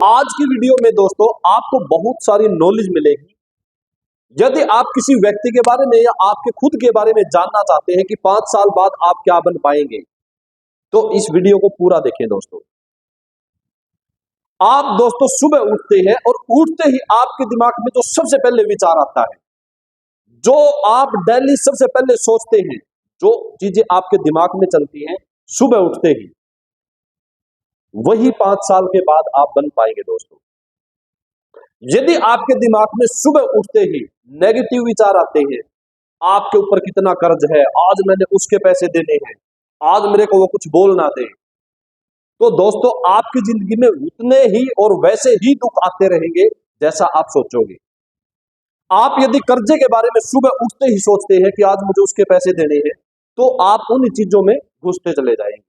आज की वीडियो में दोस्तों आपको बहुत सारी नॉलेज मिलेगी। यदि आप किसी व्यक्ति के बारे में या आपके खुद के बारे में जानना चाहते हैं कि 5 साल बाद आप क्या बन पाएंगे, तो इस वीडियो को पूरा देखें दोस्तों। आप दोस्तों सुबह उठते हैं और उठते ही आपके दिमाग में जो सबसे पहले विचार आता है, जो आप डेली सबसे पहले सोचते हैं, जो चीजें आपके दिमाग में चलती हैं सुबह उठते ही, वही 5 साल के बाद आप बन पाएंगे दोस्तों। यदि आपके दिमाग में सुबह उठते ही नेगेटिव विचार आते हैं, आपके ऊपर कितना कर्ज है, आज मैंने उसके पैसे देने हैं, आज मेरे को वो कुछ बोल ना दे, तो दोस्तों आपकी जिंदगी में उतने ही और वैसे ही दुख आते रहेंगे जैसा आप सोचोगे। आप यदि कर्जे के बारे में सुबह उठते ही सोचते हैं कि आज मुझे उसके पैसे देने हैं, तो आप उन चीजों में घुसते चले जाएंगे।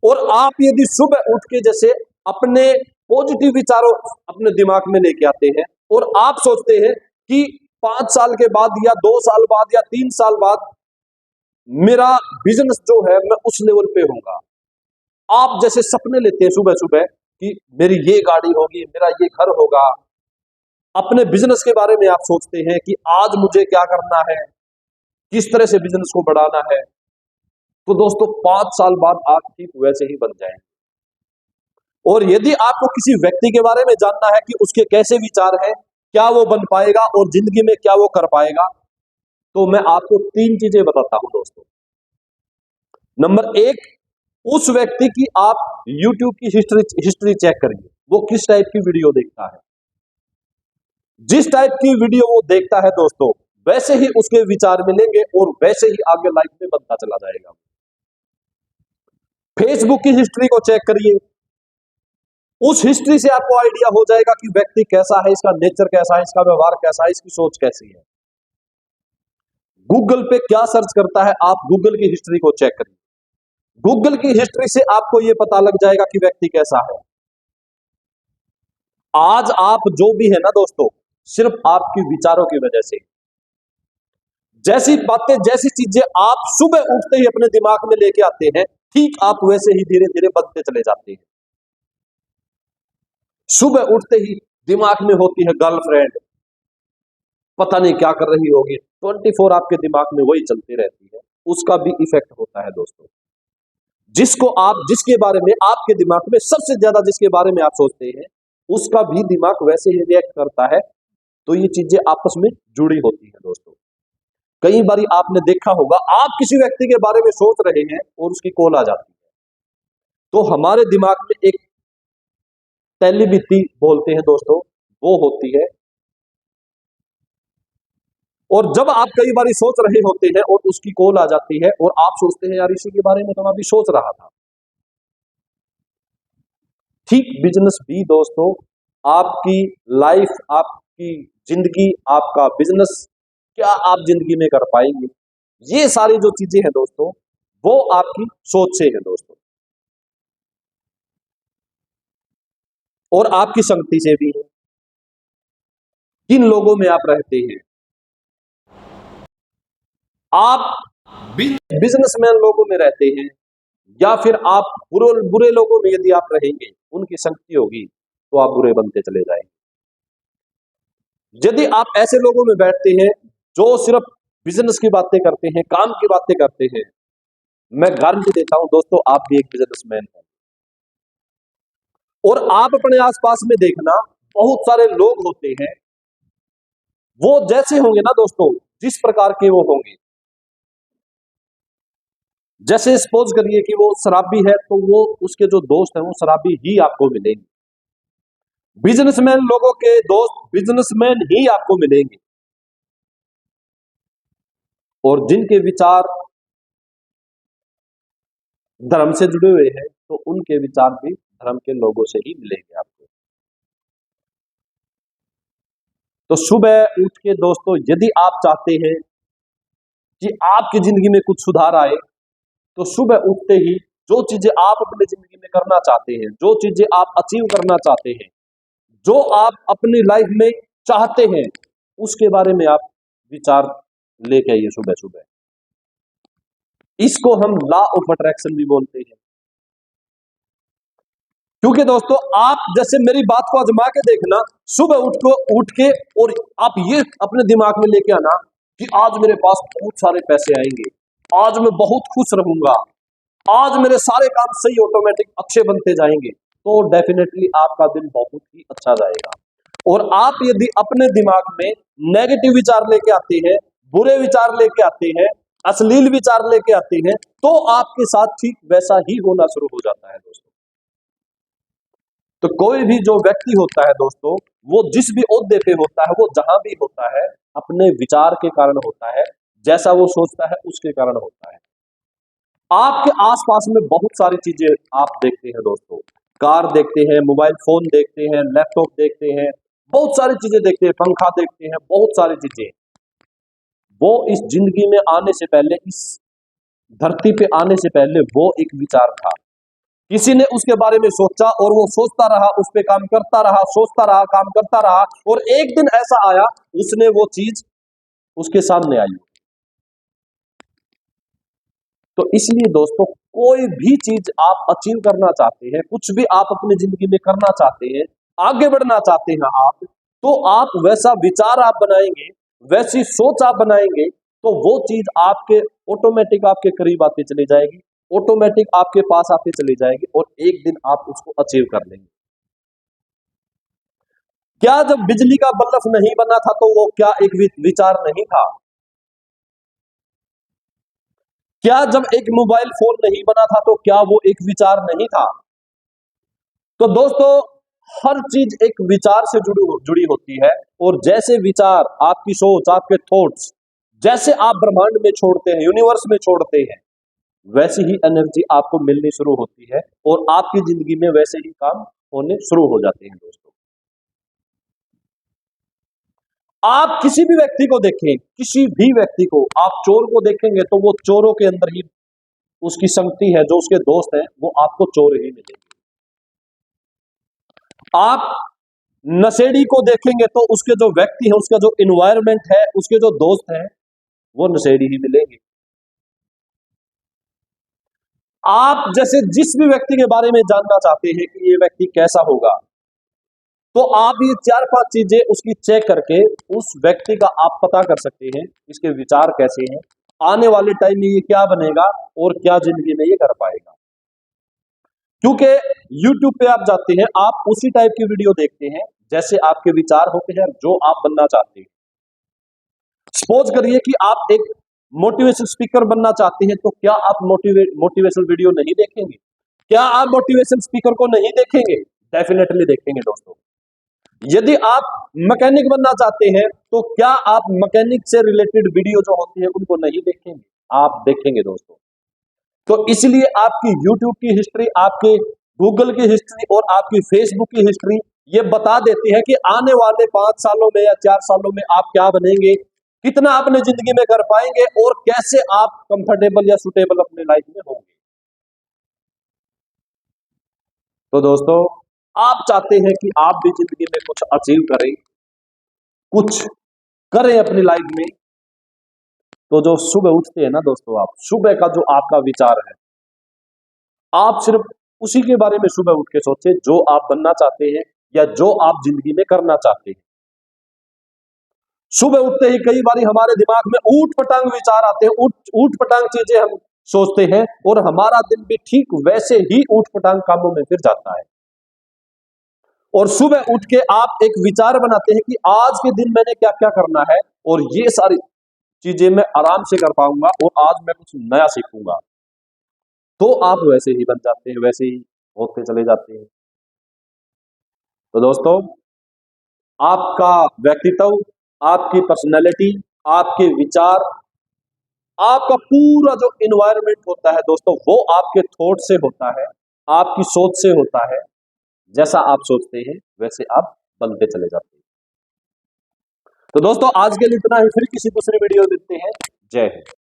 और आप यदि सुबह उठ के जैसे अपने पॉजिटिव विचारों अपने दिमाग में लेके आते हैं और आप सोचते हैं कि 5 साल के बाद या 2 साल बाद या 3 साल बाद मेरा बिजनेस जो है मैं उस लेवल पे होऊंगा। आप जैसे सपने लेते हैं सुबह सुबह कि मेरी ये गाड़ी होगी, मेरा ये घर होगा। अपने बिजनेस के बारे में आप सोचते हैं कि आज मुझे क्या करना है, किस तरह से बिजनेस को बढ़ाना है। तो दोस्तों 5 साल बाद आप ठीक वैसे ही बन जाएंगे। और यदि आपको किसी व्यक्ति के बारे में जानना है कि उसके कैसे विचार हैं, क्या वो बन पाएगा और जिंदगी में क्या वो कर पाएगा, तो मैं आपको 3 चीजें बताता हूं दोस्तों। नंबर 1, उस व्यक्ति की आप YouTube की हिस्ट्री चेक करिए, वो किस टाइप की वीडियो देखता है। जिस टाइप की वीडियो वो देखता है दोस्तों, वैसे ही उसके विचार मिलेंगे और वैसे ही आगे लाइफ में बनता चला जाएगा। फेसबुक की हिस्ट्री को चेक करिए, उस हिस्ट्री से आपको आइडिया हो जाएगा कि व्यक्ति कैसा है, इसका नेचर कैसा है, इसका व्यवहार कैसा है, इसकी सोच कैसी है। गूगल पे क्या सर्च करता है, आप गूगल की हिस्ट्री को चेक करिए। गूगल की हिस्ट्री से आपको यह पता लग जाएगा कि व्यक्ति कैसा है। आज आप जो भी है ना दोस्तों, सिर्फ आपके विचारों की वजह से। जैसी बातें, जैसी चीजें आप सुबह उठते ही अपने दिमाग में लेके आते हैं, ठीक आप वैसे ही धीरे धीरे बनते चले जाते हैं। सुबह उठते ही दिमाग में होती है गर्लफ्रेंड, पता नहीं क्या कर रही होगी, 24 आपके दिमाग में वही चलती रहती है। उसका भी इफेक्ट होता है दोस्तों। जिसको आप, जिसके बारे में आपके दिमाग में सबसे ज्यादा जिसके बारे में आप सोचते हैं, उसका भी दिमाग वैसे ही रिएक्ट करता है। तो ये चीजें आपस में जुड़ी होती है दोस्तों। कई बार आपने देखा होगा, आप किसी व्यक्ति के बारे में सोच रहे हैं और उसकी कॉल आ जाती है, तो हमारे दिमाग में एक टेलीपैथी बोलते हैं दोस्तों, वो होती है। और जब आप कई बार सोच रहे होते हैं और उसकी कॉल आ जाती है और आप सोचते हैं यार इसी के बारे में तो मैं अभी सोच रहा था। ठीक बिजनेस भी दोस्तों, आपकी लाइफ, आपकी जिंदगी, आपका बिजनेस, क्या आप जिंदगी में कर पाएंगे, ये सारी जो चीजें हैं दोस्तों, वो आपकी सोच से है दोस्तों, और आपकी संगति से भी है। किन लोगों में आप रहते हैं, आप बिजनेसमैन लोगों में रहते हैं या फिर आप बुरे लोगों में यदि आप रहेंगे, उनकी संगति होगी, तो आप बुरे बनते चले जाएंगे। यदि आप ऐसे लोगों में बैठते हैं जो सिर्फ बिजनेस की बातें करते हैं, काम की बातें करते हैं, मैं गारंटी देता हूं दोस्तों, आप भी एक बिजनेसमैन हैं। और आप अपने आसपास में देखना, बहुत सारे लोग होते हैं, वो जैसे होंगे ना दोस्तों, जिस प्रकार के वो होंगे, जैसे सपोज करिए कि वो शराबी है, तो वो उसके जो दोस्त हैं वो शराबी ही आपको मिलेंगे। बिजनेसमैन लोगों के दोस्त बिजनेसमैन ही आपको मिलेंगे। और जिनके विचार धर्म से जुड़े हुए हैं, तो उनके विचार भी धर्म के लोगों से ही मिलेंगे आपको। तो सुबह उठ के दोस्तों, यदि आप चाहते हैं कि आपकी जिंदगी में कुछ सुधार आए, तो सुबह उठते ही जो चीजें आप अपनी जिंदगी में करना चाहते हैं, जो चीजें आप अचीव करना चाहते हैं, जो आप अपनी लाइफ में चाहते हैं, उसके बारे में आप विचार लेके आइए सुबह सुबह। इसको हम लॉ ऑफ अट्रैक्शन भी बोलते हैं। क्योंकि दोस्तों आप जैसे मेरी बात को आजमा के देखना, सुबह उठ के और आप ये अपने दिमाग में लेके आना कि आज मेरे पास बहुत सारे पैसे आएंगे, आज मैं बहुत खुश रहूंगा, आज मेरे सारे काम सही ऑटोमेटिक अच्छे बनते जाएंगे, तो डेफिनेटली आपका दिन बहुत ही अच्छा जाएगा। और आप यदि अपने दिमाग में नेगेटिव विचार लेके आते हैं, बुरे विचार लेके आते हैं, अश्लील विचार लेके आते हैं, तो आपके साथ ठीक वैसा ही होना शुरू हो जाता है दोस्तों। तो कोई भी जो व्यक्ति होता है दोस्तों, वो जिस भी ओहदे पे होता है, वो जहां भी होता है, अपने विचार के कारण होता है, जैसा वो सोचता है उसके कारण होता है। आपके आसपास में बहुत सारी चीजें आप देखते हैं दोस्तों, कार देखते हैं, मोबाइल फोन देखते हैं, लैपटॉप देखते हैं, बहुत सारी चीजें देखते हैं, पंखा देखते हैं, बहुत सारी चीजें। वो इस जिंदगी में आने से पहले, इस धरती पे आने से पहले वो एक विचार था, किसी ने उसके बारे में सोचा और वो सोचता रहा, उस पे काम करता रहा, सोचता रहा, काम करता रहा, और एक दिन ऐसा आया उसने वो चीज उसके सामने आई। तो इसलिए दोस्तों, कोई भी चीज आप अचीव करना चाहते हैं, कुछ भी आप अपनी जिंदगी में करना चाहते हैं, आगे बढ़ना चाहते हैं आप, तो आप वैसा विचार आप बनाएंगे, वैसी सोच आप बनाएंगे, तो वो चीज आपके ऑटोमेटिक आपके करीब आती चली जाएगी, ऑटोमेटिक आपके पास आती चली जाएगी, और एक दिन आप उसको अचीव कर लेंगे। क्या जब बिजली का बल्ब नहीं बना था तो वो क्या एक विचार नहीं था? क्या जब एक मोबाइल फोन नहीं बना था तो क्या वो एक विचार नहीं था? तो दोस्तों, हर चीज एक विचार से जुड़ी होती है, और जैसे विचार, आपकी सोच, आपके थॉट्स जैसे आप ब्रह्मांड में छोड़ते हैं, यूनिवर्स में छोड़ते हैं, वैसी ही एनर्जी आपको मिलनी शुरू होती है, और आपकी जिंदगी में वैसे ही काम होने शुरू हो जाते हैं दोस्तों। आप किसी भी व्यक्ति को देखें, किसी भी व्यक्ति को, आप चोर को देखेंगे तो वो चोरों के अंदर ही उसकी संगति है, जो उसके दोस्त हैं वो आपको चोर ही मिलेंगे। आप नशेड़ी को देखेंगे तो उसके जो व्यक्ति है, उसका जो इन्वायरमेंट है, उसके जो दोस्त हैं, वो नशेड़ी ही मिलेंगे। आप जैसे जिस भी व्यक्ति के बारे में जानना चाहते हैं कि ये व्यक्ति कैसा होगा, तो आप ये 4-5 चीजें उसकी चेक करके उस व्यक्ति का आप पता कर सकते हैं, इसके विचार कैसे हैं, आने वाले टाइम में ये क्या बनेगा और क्या जिंदगी में ये कर पाएगा। क्योंकि YouTube पे आप जाते हैं, आप उसी टाइप की वीडियो देखते हैं जैसे आपके विचार होते हैं, जो आप बनना चाहते हैं। सपोज करिए कि आप एक मोटिवेशन स्पीकर बनना चाहते हैं, तो क्या आप मोटिवेशनल वीडियो नहीं देखेंगे? क्या आप मोटिवेशन स्पीकर को नहीं देखेंगे? डेफिनेटली देखेंगे दोस्तों। यदि आप मैकेनिक बनना चाहते हैं, तो क्या आप मैकेनिक से रिलेटेड वीडियो जो होती है उनको नहीं देखेंगे? आप देखेंगे दोस्तों। तो इसलिए आपकी YouTube की हिस्ट्री, आपके Google की हिस्ट्री और आपकी Facebook की हिस्ट्री ये बता देती है कि आने वाले 5 सालों में या 4 सालों में आप क्या बनेंगे, कितना अपने जिंदगी में कर पाएंगे, और कैसे आप कंफर्टेबल या सुटेबल अपने लाइफ में होंगे। तो दोस्तों, आप चाहते हैं कि आप भी जिंदगी में कुछ अचीव करें, कुछ करें अपनी लाइफ में, तो जो सुबह उठते हैं ना दोस्तों, आप सुबह का जो आपका विचार है, आप सिर्फ उसी के बारे में सुबह उठ के सोचें जो आप बनना चाहते हैं या जो आप जिंदगी में करना चाहते हैं। सुबह उठते ही कई बार हमारे दिमाग में ऊट पटांग विचार आते हैं, ऊट पटांग चीजें हम सोचते हैं, और हमारा दिन भी ठीक वैसे ही ऊट पटांग कामों में फिर जाता है। और सुबह उठ के आप एक विचार बनाते हैं कि आज के दिन मैंने क्या क्या करना है, और ये सारी चीजें मैं आराम से कर पाऊंगा, और आज मैं कुछ नया सीखूंगा, तो आप वैसे ही बन जाते हैं, वैसे ही होते चले जाते हैं। तो दोस्तों, आपका व्यक्तित्व, आपकी पर्सनैलिटी, आपके विचार, आपका पूरा जो इन्वायरमेंट होता है दोस्तों, वो आपके थॉट से होता है, आपकी सोच से होता है। जैसा आप सोचते हैं वैसे आप बनते चले जाते हैं। तो दोस्तों, आज के लिए इतना ही, फिर किसी दूसरी वीडियो में मिलते हैं। जय हिंद।